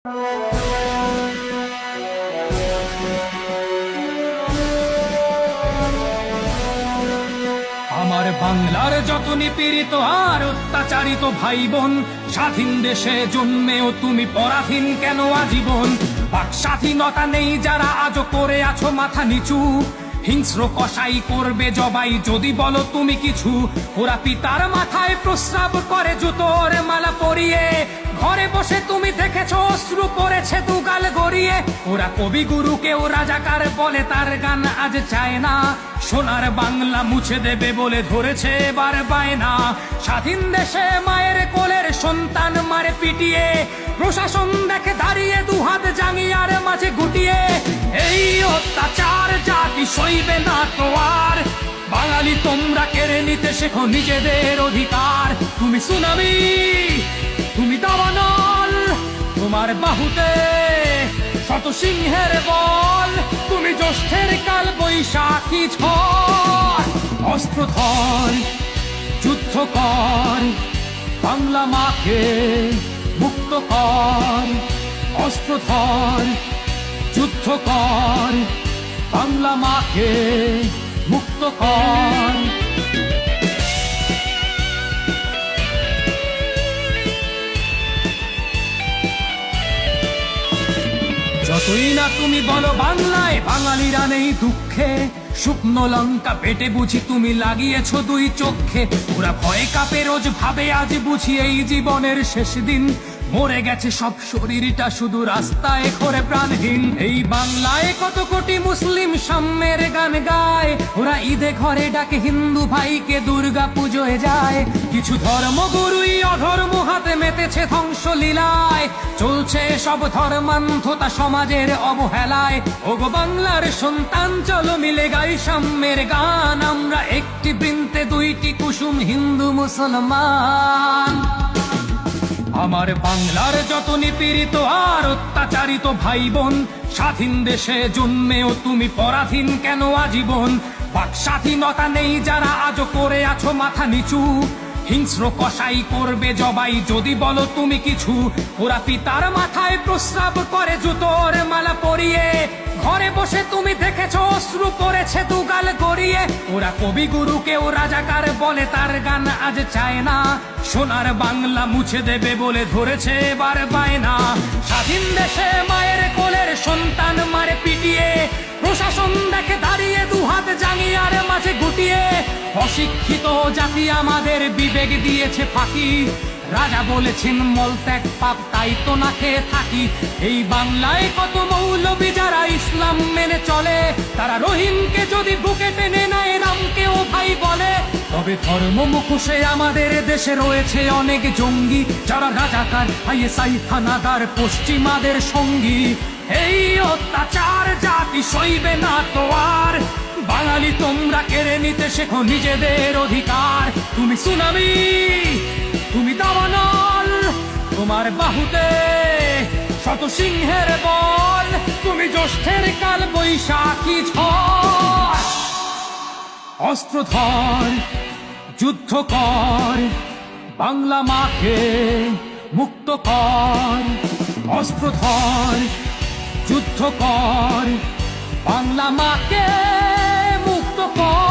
আমার বাংলার যত নিপীড়িত আর অত্যাচারিত ভাই বোন, স্বাধীন দেশে জন্মেও তুমি পরাধীন কেন আজীবন? বাক স্বাধীনতা নেই যারা আজও করে আছো মাথা নিচু, হিংস্র কসাই করবে জবাই যদি বলো তুমি কিছু। ওরা পিতার মাথায় প্রস্রাব করে জুতোর মালা পরিয়ে, ঘরে বসে তুমি দেখেছো অশ্রু পড়েছে দুগাল গড়িয়ে। ওরা কবিগুরুকে ও রাজাকার বলে, তার গান আজ চায় না, সোনার বাংলা মুছে দেবে বলে ধরেছে এবার বায়না। স্বাধীন দেশে মায়ের কোলের সন্তান মারে পিটিয়ে, প্রশাসন দেখে দাঁড়িয়ে দুহাত জাঙ্গিয়ার মাঝে গুটিয়ে। এই অত্যাচার জাতি সইবে না তো আর, বাঙালি তোমরা কেড়ে নিতে শেখো নিজেদের অধিকার। তুমি সুনামি, তুমি দাবানল, তোমার বাহুতে শত সিংহের বল। তুমি জ্যৈষ্ঠের কাল বৈশাখী ঝড়, অস্ত্র ধর, যুদ্ধ কর, বাংলা মাকে মুক্ত কর। অস্ত্র ধর, যুদ্ধ কর, বাংলা মাকে মুক্ত কর। যতই না তুমি বলো বাংলায় বাঙালিরা নেই দুঃখে, শুকনো লঙ্কা পেটে বুঝি তুমি লাগিয়েছো দুই চোখে। ওরা ভয়ে কাঁপে রোজ ভাবে আজ বুঝি এই জীবনের শেষ দিন, মরে গেছে সব শরীরটা শুধু রাস্তায় ঘোরে প্রাণহীন। এই বাংলায় কত কোটি মুসলিম সাম্যের গান গায়, ওরা ঈদে ঘরে ডাকে হিন্দু ভাইকে দুর্গা পুজোয় যায়। কিছু ধর্মগুরুই অধর্ম হাতে মেতেছে ধ্বংস লীলায়, চলছে সব ধর্মান্ধতা সমাজের অবহেলায়। ওগো বাংলার সন্তান চলো মিলে গাই সাম্যের গান, আমরা একটি বৃন্তে দুইটি কুসুম হিন্দু মুসলমান। আমার বাংলার যত নিপীড়িত আর অত্যাচারিত ভাই বোন, স্বাধীন দেশে জন্মেও তুমি পরাধীন কেন আজীবন? বাক স্বাধীনতা নেই যারা আজও করে আছো মাথা নিচু, হিংস্র কসাই করবে জবাই যদি বলো তুমি কিছু। ওরা পিতার মাথায় প্রস্রাব করে জুতোর মালা পরিয়ে, ঘরে বসে তুমি দেখেছো অশ্রু পড়েছে দুগাল গড়িয়ে। ওরা কবিগুরুকে ও রাজাকার বলে, তার গান আজ চায় না, সোনার বাংলা মুছে দেবে বলে ধরেছে এবার বায়না। স্বাধীন দেশে মায়ের কোলের সন্তান মারে পিটিয়ে, প্রশাসন দেখে দাঁড়িয়ে দুহাত জাঙ্গিয়ার মাঝে গুটিয়ে। অশিক্ষিত জাতি আমাদের বিবেক দিয়েছে ফাঁকি, রাজা বলেছেন মলত্যাগ পাপ, তাই তো না খেয়ে থাকি। এই বাংলায় কত মৌলবি যারা ইসলাম মেনে চলে, তারা রহিমকে যদি বুকে টেনে নেয় রামকেও ভাই বলে। তবে ধর্ম মুখোশে আমাদের দেশে রয়েছে অনেক জঙ্গি, যারা রাজাকার আইএসআই থানাদার পশ্চিমাদের সঙ্গী। এই অত্যাচার জাতি সইবে না তো আর, বাঙালি তোমরা কেড়ে নিতে শেখো নিজেদের অধিকার। তুমি সুনামি, তুমি দাবানল, তোমার বাহুতে শত সিংহের বল। তুমি জ্যৈষ্ঠের কাল বৈশাখী ঝড়, অস্ত্র ধর, যুদ্ধ কর, বাংলা মাকে মুক্ত কর। অস্ত্র ধর, যুদ্ধ কর, বাংলা মাকে মুক্ত কর।